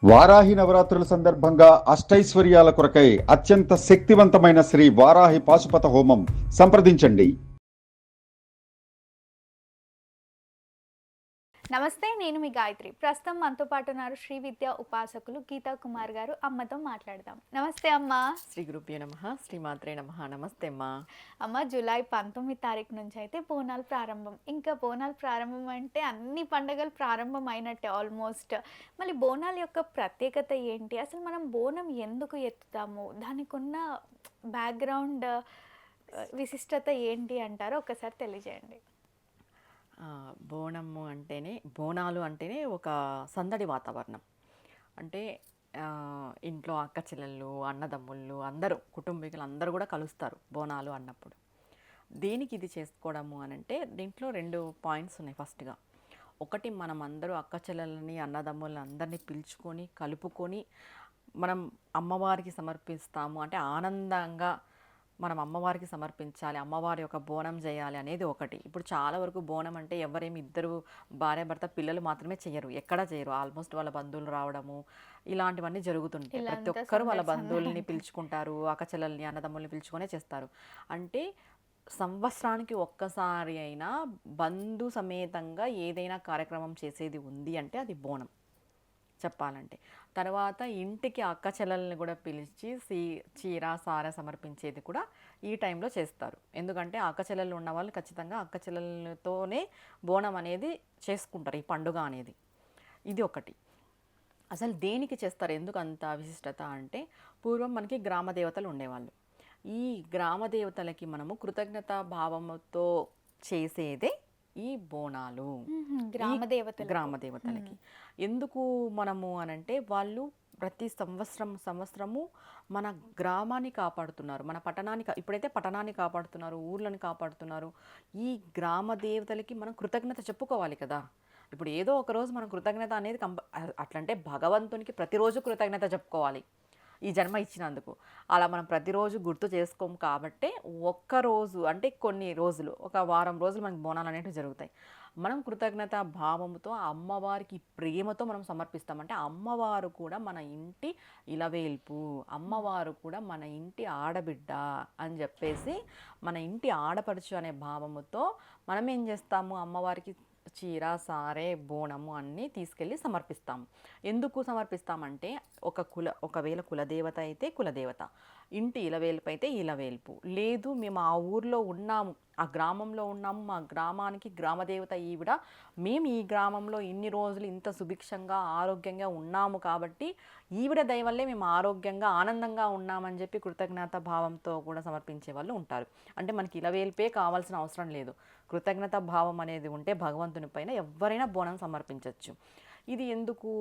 వారాహి నవరాత్రుల సందర్భంగా అష్టైశ్వర్యాల కొరకై అత్యంత శక్తివంతమైన శ్రీ వారాహి పాశుపత హోమం సంప్రదించండి. నమస్తే, నేను మీ గాయత్రి. ప్రస్తుతం మనతో పాటు ఉన్నారు శ్రీ విద్యా ఉపాసకులు గీతా కుమార్ గారు. అమ్మతో మాట్లాడదాం. నమస్తే అమ్మ. శ్రీ గురుభ్యో నమః, శ్రీ మాత్రే నమః. నమస్తే అమ్మా. అమ్మ, జూలై 19 తారీఖు నుంచి అయితే బోనాలు ప్రారంభం. ఇంకా బోనాలు ప్రారంభం అంటే అన్ని పండుగలు ప్రారంభం అయినట్టే ఆల్మోస్ట్. మళ్ళీ బోనాల యొక్క ప్రత్యేకత ఏంటి, అసలు మనం బోనం ఎందుకు ఎత్తుతాము, దానికి ఉన్న బ్యాక్గ్రౌండ్ విశిష్టత ఏంటి అంటారో ఒకసారి తెలియజేయండి. బోనాలు అంటేనే ఒక సందడి వాతావరణం. అంటే ఇంట్లో అక్క చెల్లెళ్ళు, అన్నదమ్ముళ్ళు అందరూ, కుటుంబీకులు అందరూ కూడా కలుస్తారు బోనాలు అన్నప్పుడు. దేనికి ఇది చేసుకోవడము అని అంటే, దీంట్లో 2 పాయింట్స్ ఉన్నాయి. ఫస్ట్గా ఒకటి, మనం అందరూ అక్క చెల్లెళ్ళని, అన్నదమ్ములని అందరినీ పిలుచుకొని కలుపుకొని మనం అమ్మవారికి సమర్పిస్తాము. అంటే ఆనందంగా మనం అమ్మవారికి సమర్పించాలి, అమ్మవారి యొక్క బోనం చేయాలి అనేది ఒకటి. ఇప్పుడు చాలా వరకు బోనం అంటే ఎవరేమి ఇద్దరు భార్య భర్త పిల్లలు మాత్రమే చేయరు, ఎక్కడా చేయరు. ఆల్మోస్ట్ వాళ్ళ బంధువులు రావడము ఇలాంటివన్నీ జరుగుతుంటాయి. ప్రతి ఒక్కరు వాళ్ళ బంధువుల్ని పిలుచుకుంటారు, అక్కచెల్లెల్ని అన్నదమ్ముల్ని పిలుచుకొనే చేస్తారు. అంటే సంవత్సరానికి ఒక్కసారి అయినా బంధు సమేతంగా ఏదైనా కార్యక్రమం చేసేది ఉంది అంటే అది బోనం చెప్పాలంటే. తర్వాత ఇంటికి అక్క చెల్లెల్ని కూడా పిలిచి చీర సార సమర్పించేది కూడా ఈ టైంలో చేస్తారు. ఎందుకంటే అక్క చెల్లెళ్ళు ఉన్న వాళ్ళు ఖచ్చితంగా అక్క చెల్లెలతోనే బోనం అనేది చేసుకుంటారు, ఈ పండుగ అనేది. ఇది ఒకటి. అసలు దేనికి చేస్తారు, ఎందుకు అంత విశిష్టత అంటే, పూర్వం మనకి గ్రామ దేవతలు ఉండేవాళ్ళు. ఈ గ్రామ దేవతలకి మనము కృతజ్ఞత భావంతో చేసేదే ఈ బోనాలు. గ్రామ దేవతలకి ఎందుకు మనము అనంటే, వాళ్ళు ప్రతి సంవత్సరము మన గ్రామాన్ని కాపాడుతున్నారు, మన పట్టణాన్ని ఇప్పుడైతే పట్టణాన్ని కాపాడుతున్నారు, ఊర్లను కాపాడుతున్నారు. ఈ గ్రామ దేవతలకి మనం కృతజ్ఞత చెప్పుకోవాలి కదా. ఇప్పుడు ఏదో ఒక రోజు మనం కృతజ్ఞత అనేది అట్లంటే భగవంతునికి ప్రతిరోజు కృతజ్ఞత చెప్పుకోవాలి ఈ జన్మ ఇచ్చినందుకు. అలా మనం ప్రతిరోజు గుర్తు చేసుకోము కాబట్టే ఒక్కరోజు అంటే కొన్ని రోజులు, ఒక వారం రోజులు మనకి బోనాలు అనేవి జరుగుతాయి. మనం కృతజ్ఞత భావంతో అమ్మవారికి ప్రేమతో మనం సమర్పిస్తామంటే, అమ్మవారు కూడా మన ఇంటి ఇలవేల్పు, అమ్మవారు కూడా మన ఇంటి ఆడబిడ్డ అని చెప్పేసి, మన ఇంటి ఆడపడుచు అనే భావముతో మనం ఏం చేస్తాము, అమ్మవారికి చీర సారే బోనము అన్నీ తీసుకెళ్ళి సమర్పిస్తాము. ఎందుకు సమర్పిస్తామంటే, ఒకవేళ కులదేవత అయితే కులదేవత, ఇంటి ఇలవేల్పు అయితే ఇలవేల్పు, లేదు మేము ఆ ఊర్లో ఉన్నాము, ఆ గ్రామంలో ఉన్నాము, మా గ్రామానికి గ్రామదేవత ఈవిడ, మేము ఈ గ్రామంలో ఇన్ని రోజులు ఇంత సుభిక్షంగా ఆరోగ్యంగా ఉన్నాము కాబట్టి ఈవిడ దయవల్లే మేము ఆరోగ్యంగా ఆనందంగా ఉన్నామని చెప్పి కృతజ్ఞత భావంతో కూడా సమర్పించే వాళ్ళు ఉంటారు. అంటే మనకి ఇలవేల్పే కావాల్సిన అవసరం లేదు, కృతజ్ఞత భావం అనేది ఉంటే భగవంతుని పైన ఎవరైనా బోనం సమర్పించవచ్చు. ఇది ఎందుకు,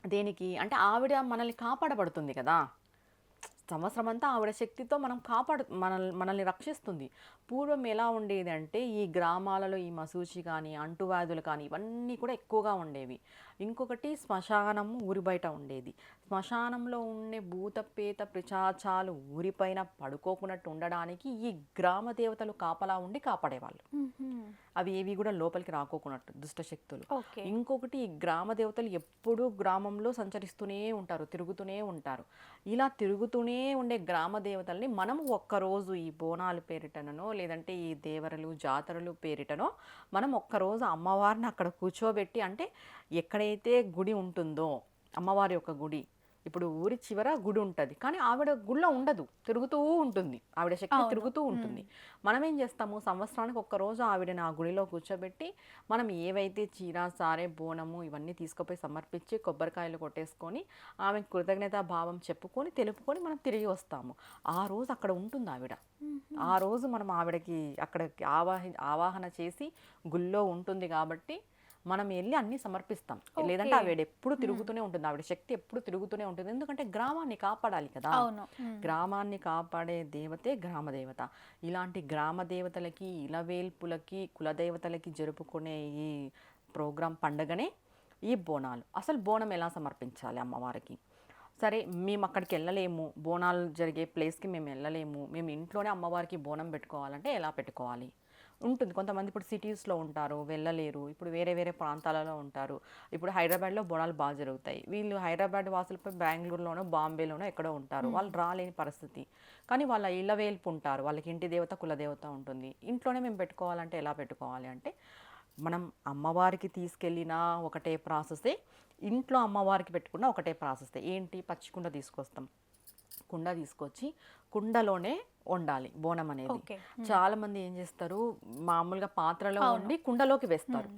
దేనికి అంటే, ఆవిడ మనల్ని కాపాడబడుతుంది కదా. సంవత్సరం అంతా ఆవిడ శక్తితో మనల్ని రక్షిస్తుంది. పూర్వం ఎలా ఉండేది అంటే, ఈ గ్రామాలలో ఈ మసూచి కానీ అంటువ్యాధులు కానీ ఇవన్నీ కూడా ఎక్కువగా ఉండేవి. ఇంకొకటి, శ్మశానము ఊరి బయట ఉండేది. శ్మశానంలో ఉండే భూతపేత పిశాచాలు ఊరిపైన పడుకోకున్నట్టు ఉండడానికి ఈ గ్రామ దేవతలు కాపలా ఉండి కాపాడేవాళ్ళు. అవి ఏవి కూడా లోపలికి రాకోకున్నట్టు దుష్టశక్తులు. ఇంకొకటి, ఈ గ్రామ దేవతలు ఎప్పుడూ గ్రామంలో సంచరిస్తూనే ఉంటారు, తిరుగుతూనే ఉంటారు. ఇలా తిరుగుతూనే ఉండే గ్రామ దేవతల్ని మనం ఒక్కరోజు ఈ బోనాలు పేరిటనో లేదంటే ఈ దేవరలు జాతరలు పేరిటనో మనం ఒక్కరోజు అమ్మవారిని అక్కడ కూర్చోబెట్టి, అంటే ఎక్కడైతే గుడి ఉంటుందో అమ్మవారి యొక్క గుడి, ఇప్పుడు ఊరి చివర గుడి ఉంటుంది కానీ ఆవిడ గుడిలో ఉండదు, తిరుగుతూ ఉంటుంది, ఆవిడ శక్తి తిరుగుతూ ఉంటుంది. మనం ఏం చేస్తాము, సంవత్సరానికి ఒక్కరోజు ఆవిడని ఆ గుడిలో కూర్చోబెట్టి మనం ఏవైతే చీర సారే బోనము ఇవన్నీ తీసుకుపోయి సమర్పించి కొబ్బరికాయలు కొట్టేసుకొని ఆమె కృతజ్ఞత భావం చెప్పుకొని తెలుపుకొని మనం తిరిగి వస్తాము. ఆ రోజు అక్కడ ఉంటుంది ఆవిడ. ఆ రోజు మనం ఆవిడకి అక్కడికి ఆవాహన చేసి గుళ్ళో ఉంటుంది కాబట్టి మనం వెళ్ళి అన్నీ సమర్పిస్తాం. లేదంటే ఆవిడ ఎప్పుడు తిరుగుతూనే ఉంటుంది, ఆవిడ శక్తి ఎప్పుడు తిరుగుతూనే ఉంటుంది. ఎందుకంటే గ్రామాన్ని కాపాడాలి కదా. గ్రామాన్ని కాపాడే దేవతే గ్రామదేవత. ఇలాంటి గ్రామ దేవతలకి, ఇలవేల్పులకి, కులదేవతలకి జరుపుకునే ఈ ప్రోగ్రాం పండుగనే ఈ బోనాలు. అసలు బోనం ఎలా సమర్పించాలి అమ్మవారికి? సరే, మేము అక్కడికి వెళ్ళలేము, బోనాలు జరిగే ప్లేస్కి మేము వెళ్ళలేము, మేము ఇంట్లోనే అమ్మవారికి బోనం పెట్టుకోవాలంటే ఎలా పెట్టుకోవాలి? ఉంటుంది. కొంతమంది ఇప్పుడు సిటీస్‌లో ఉంటారు, వెళ్ళలేరు. ఇప్పుడు వేరే వేరే ప్రాంతాలలో ఉంటారు. ఇప్పుడు హైదరాబాద్‌లో బోనాలు బాగా జరుగుతాయి. వీళ్ళు హైదరాబాద్ వాసులపై బెంగుళూరులోనో, బాంబేలోనో ఎక్కడో ఉంటారు. వాళ్ళు రాలేని పరిస్థితి. కానీ వాళ్ళ ఇళ్ళవేల్పు ఉంటారు. వాళ్ళకి ఇంటి దేవత, కులదేవత ఉంటుంది. ఇంట్లోనే మేము పెట్టుకోవాలంటే ఎలా పెట్టుకోవాలి అంటే, మనం అమ్మవారికి తీసుకెళ్ళినా ఒకటే ప్రాసెసే, ఇంట్లో అమ్మవారికి పెట్టుకున్న ఒకటే ప్రాసెసే. ఏంటి, పచ్చి కుండ తీసుకొస్తాం. కుండ తీసుకొచ్చి కుండలోనే వండాలి బోనం అనేది. ఓకే. చాలా మంది ఏం చేస్తారు, మామూలుగా పాత్రలో వండి కుండలోకి వేస్తారు.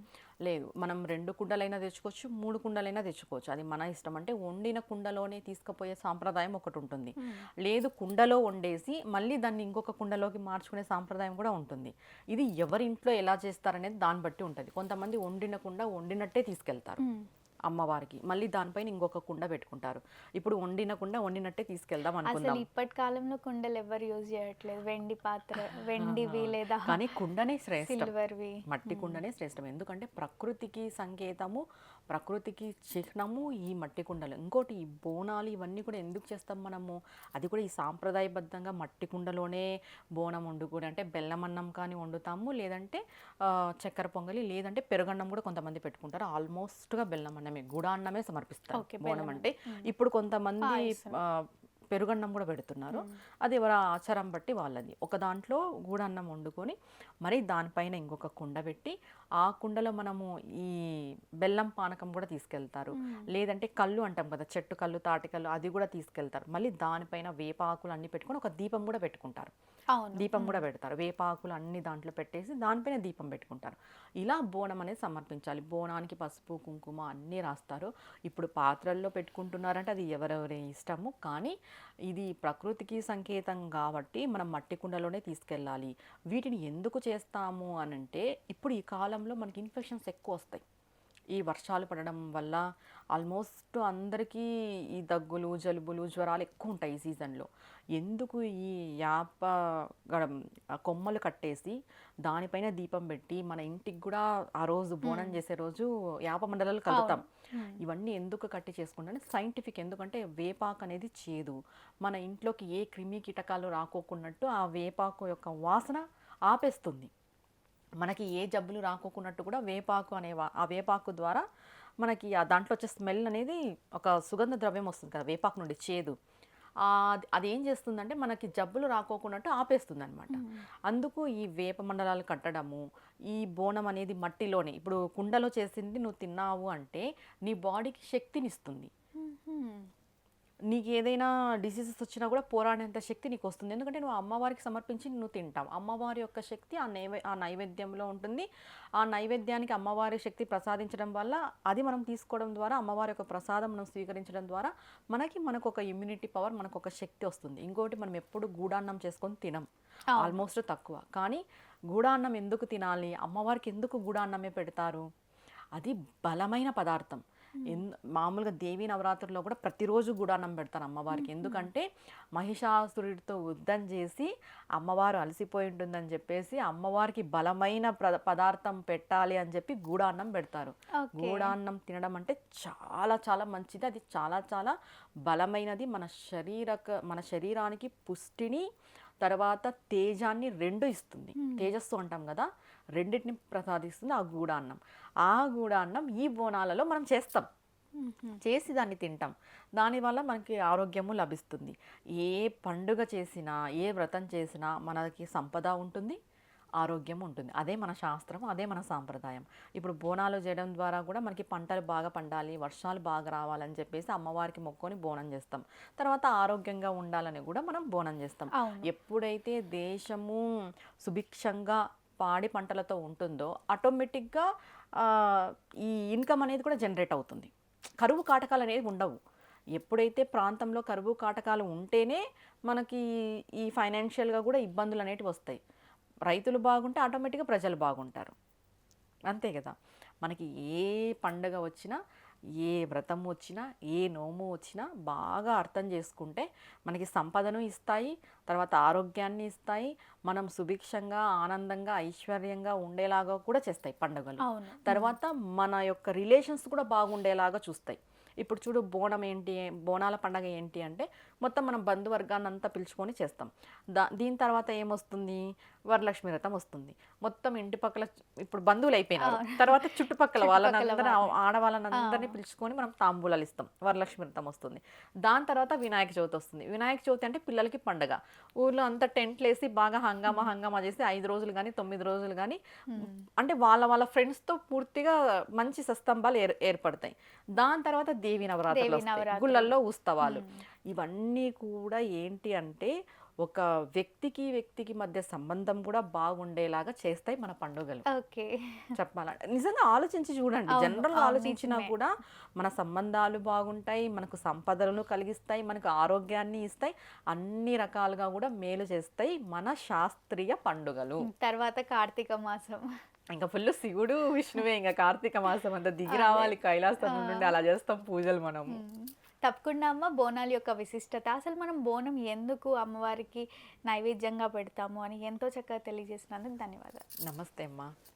లేదు, మనం 2 కుండలైనా తెచ్చుకోవచ్చు, 3 కుండలైనా తెచ్చుకోవచ్చు. అది మన ఇష్టం. అంటే వండిన కుండలోనే తీసుకుపోయే సాంప్రదాయం ఒకటి ఉంటుంది. లేదు, కుండలో వండేసి మళ్ళీ దాన్ని ఇంకొక కుండలోకి మార్చుకునే సాంప్రదాయం కూడా ఉంటుంది. ఇది ఎవరి ఇంట్లో ఎలా చేస్తారనేది దాన్ని బట్టి ఉంటుంది. కొంతమంది వండిన కుండ వండినట్టే తీసుకెళ్తారు అమ్మవారికి, మళ్ళీ దానిపైన ఇంకొక కుండ పెట్టుకుంటారు. ఇప్పుడు వండిన కుండ వండినట్టే తీసుకెళ్దాం అసలు అనుకుందాం. ఇప్పటి కాలంలో కుండలు ఎవరు యూజ్ చేయట్లేదు. వెండి పాత్ర, వెండివి లేదా కానీ కుండనే శ్రేష్టం, సిల్వర్వి. మట్టి కుండనే శ్రేష్టం. ఎందుకంటే ప్రకృతికి సంకేతము, ప్రకృతికి చిహ్నము ఈ మట్టి కుండలు. ఇంకోటి, ఈ బోనాలు ఇవన్నీ కూడా ఎందుకు చేస్తాం మనము, అది కూడా ఈ సాంప్రదాయబద్ధంగా మట్టి కుండలోనే బోనం వండుకొని, అంటే బెల్లం అన్నం కానీ వండుతాము, లేదంటే చక్కెర పొంగలి, లేదంటే పెరుగన్నం కూడా కొంతమంది పెట్టుకుంటారు. ఆల్మోస్ట్గా బెల్లం అన్నమే, గుడాన్నమే సమర్పిస్తారు ఓకే, బోనం అంటే. ఇప్పుడు కొంతమంది పెరుగన్నం కూడా పెడుతున్నారు. అది ఎవరి ఆచారం బట్టి వాళ్ళది. ఒక దాంట్లో గూడన్నం వండుకొని మరి దానిపైన ఇంకొక కుండ పెట్టి, ఆ కుండలో మనము ఈ బెల్లం పానకం కూడా తీసుకెళ్తారు. లేదంటే కళ్ళు అంటాం కదా, చెట్టు కళ్ళు, తాటి కళ్ళు, అది కూడా తీసుకెళ్తారు. మళ్ళీ దానిపైన వేపాకులు అన్ని పెట్టుకొని ఒక దీపం కూడా పెట్టుకుంటారు. అవును. దీపం కూడా పెడతారు. వేపాకులు అన్ని దాంట్లో పెట్టేసి దానిపైన దీపం పెట్టుకుంటారు. ఇలా బోనం అనేది సమర్పించాలి. బోనానికి పసుపు, కుంకుమ అన్నీ రాస్తారు. ఇప్పుడు పాత్రల్లో పెట్టుకుంటున్నారంటే అది ఎవరెవరి ఇష్టము. కానీ ఇది ప్రకృతికి సంకేతం కాబట్టి మనం మట్టి కుండలోనే తీసుకెళ్ళాలి. వీటిని ఎందుకు చేస్తాము అనంటే, ఇప్పుడు ఈ కాలంలో మనకి ఇన్ఫెక్షన్స్ ఎక్కువ వస్తాయి. ఈ వర్షాలు పడడం వల్ల ఆల్మోస్ట్ అందరికీ ఈ దగ్గులు, జలుబులు, జ్వరాలు ఎక్కువ ఉంటాయి ఈ సీజన్లో. ఎందుకు ఈ యాప కొమ్మలు కట్టేసి దానిపైన దీపం పెట్టి, మన ఇంటికి కూడా ఆ రోజు బోనం చేసే రోజు యాప మండలాలు కలుగుతాం. ఇవన్నీ ఎందుకు కట్టి చేసుకుంటే సైంటిఫిక్. ఎందుకంటే వేపాకు అనేది చేదు, మన ఇంట్లోకి ఏ క్రిమి కీటకాలు రాకోకున్నట్టు ఆ వేపాకు యొక్క వాసన ఆపేస్తుంది. మనకి ఏ జబ్బులు రాకోకున్నట్టు కూడా వేపాకు ఆ వేపాకు ద్వారా మనకి ఆ దాంట్లో వచ్చే స్మెల్ అనేది ఒక సుగంధ ద్రవ్యం వస్తుంది కదా వేపాకు నుండి, చేదు. అది ఏం చేస్తుందంటే మనకి జబ్బులు రాకోకున్నట్టు ఆపేస్తుంది అనమాట. అందుకు ఈ వేప మండలాలు కట్టడము, ఈ బోనం అనేది మట్టిలోనే, ఇప్పుడు కుండలో చేసింది నువ్వు తిన్నావు అంటే నీ బాడీకి శక్తినిస్తుంది. నీకు ఏదైనా డిసీజెస్ వచ్చినా కూడా పోరాడేంత శక్తి నీకు వస్తుంది. ఎందుకంటే నువ్వు అమ్మవారికి సమర్పించి నువ్వు తింటావు. అమ్మవారి యొక్క శక్తి ఆ నైవేద్యంలో ఉంటుంది. ఆ నైవేద్యానికి అమ్మవారి శక్తి ప్రసాదించడం వల్ల, అది మనం తీసుకోవడం ద్వారా, అమ్మవారి యొక్క ప్రసాదం మనం స్వీకరించడం ద్వారా మనకు ఒక ఇమ్యూనిటీ పవర్, మనకు ఒక శక్తి వస్తుంది. ఇంకోటి, మనం ఎప్పుడు గూడాన్నం చేసుకొని తినం, ఆల్మోస్ట్ తక్కువ. కానీ గూడాన్నం ఎందుకు తినాలి, అమ్మవారికి ఎందుకు గూడాన్నమే పెడతారు, అది బలమైన పదార్థం. మామూలుగా దేవీ నవరాత్రుల్లో కూడా ప్రతిరోజు గుడాన్నం పెడతారు అమ్మవారికి. ఎందుకంటే మహిషాసురుడితో యుద్ధం చేసి అమ్మవారు అలసిపోయి ఉంటుందని చెప్పేసి అమ్మవారికి బలమైన పదార్థం పెట్టాలి అని చెప్పి గూడాన్నం పెడతారు. గూడాన్నం తినడం అంటే చాలా చాలా మంచిది. అది చాలా చాలా బలమైనది. మన శరీరానికి పుష్టిని, తర్వాత తేజాన్ని రెండు ఇస్తుంది. తేజస్సు అంటాం కదా, రెండింటిని ప్రసాదిస్తుంది ఆ గూడాన్నం. ఆ గూడాన్నం ఈ బోనాలలో మనం చేసి దాన్ని తింటాం. దానివల్ల మనకి ఆరోగ్యము లభిస్తుంది. ఏ పండుగ చేసినా, ఏ వ్రతం చేసినా మనకి సంపద ఉంటుంది, ఆరోగ్యం ఉంటుంది. అదే మన శాస్త్రం, అదే మన సాంప్రదాయం. ఇప్పుడు బోనాలు చేయడం ద్వారా కూడా మనకి పంటలు బాగా పండాలి, వర్షాలు బాగా రావాలని చెప్పేసి అమ్మవారికి మొక్కొని బోనం చేస్తాం. తర్వాత ఆరోగ్యంగా ఉండాలని కూడా మనం బోనం చేస్తాం. ఎప్పుడైతే దేశము సుభిక్షంగా పాడి పంటలతో ఉంటుందో ఆటోమేటిక్గా ఈ ఇన్కమ్ అనేది కూడా జనరేట్ అవుతుంది. కరువు కాటకాలు అనేవి ఉండవు. ఎప్పుడైతే ప్రాంతంలో కరువు కాటకాలు ఉంటేనే మనకి ఈ ఫైనాన్షియల్గా కూడా ఇబ్బందులు అనేటివి వస్తాయి. రైతులు బాగుంటే ఆటోమేటిక్గా ప్రజలు బాగుంటారు, అంతే కదా. మనకి ఏ పండుగ వచ్చినా, ఏ వ్రతం వచ్చినా, ఏ నోము వచ్చినా బాగా అర్థం చేసుకుంటే మనకి సంపదను ఇస్తాయి, తర్వాత ఆరోగ్యాన్ని ఇస్తాయి, మనం సుభిక్షంగా, ఆనందంగా, ఐశ్వర్యంగా ఉండేలాగా కూడా చేస్తాయి పండుగలు. తర్వాత మన యొక్క రిలేషన్స్ కూడా బాగుండేలాగా చూస్తాయి. ఇప్పుడు చూడు, బోనాల పండగ ఏంటి అంటే మొత్తం మనం బంధువర్గాన్ని అంతా పిలుచుకొని చేస్తాం. దీని తర్వాత ఏమొస్తుంది, వరలక్ష్మి వ్రతం వస్తుంది. మొత్తం ఇంటి పక్కల ఇప్పుడు బంధువులు అయిపోయినారు. అవును. తర్వాత చుట్టుపక్కల వాళ్ళని చుట్టుపక్కల అందరినీ వాళ్ళని. ఆడవాళ్ళని పిలుచుకొని మనం తాంబూలాలు ఇస్తాం. వరలక్ష్మి వ్రతం వస్తుంది. దాని తర్వాత వినాయక చవితి వస్తుంది. వినాయక చవితి అంటే పిల్లలకి పండగ. ఊర్లో అంతా టెంట్లు వేసి బాగా హంగామా చేసి 5 రోజులు కానీ 9 రోజులు కానీ అంటే వాళ్ళ ఫ్రెండ్స్తో పూర్తిగా మంచి సస్తంభాలు ఏర్పడతాయి. దాని తర్వాత దేవి నవరాత్రులు దేవి వస్తాయి. నవరాత్రులు. గుళ్ళల్లో ఉత్సవాలు. ఇవన్నీ కూడా ఏంటి అంటే ఒక వ్యక్తికి మధ్య సంబంధం కూడా బాగుండేలాగా చేస్తాయి మన పండుగలు. ఓకే. చెప్పాలంటే నిజంగా ఆలోచించి చూడండి. అవును, జనరల్గా అవును, ఆలోచించినా నిజమే. కూడా మన సంబంధాలు బాగుంటాయి, మనకు సంపదలను కలిగిస్తాయి, మనకు ఆరోగ్యాన్ని ఇస్తాయి, అన్ని రకాలుగా కూడా మేలు చేస్తాయి మన శాస్త్రీయ పండుగలు. తర్వాత కార్తీక మాసం. ఇంకా ఫుల్ శివుడు విష్ణువే, ఇంకా కార్తీక మాసం అంతా దిగి అదే. రావాలి కైలాసం నుండి, అలా చేస్తాం పూజలు మనం. తప్పకుండా అమ్మ, బోనాల యొక్క విశిష్టత, అసలు మనం బోనం ఎందుకు అమ్మవారికి నైవేద్యంగా పెడతాము అని ఎంతో చక్కగా తెలియజేసినందుకు ధన్యవాదాలు. నమస్తే అమ్మా.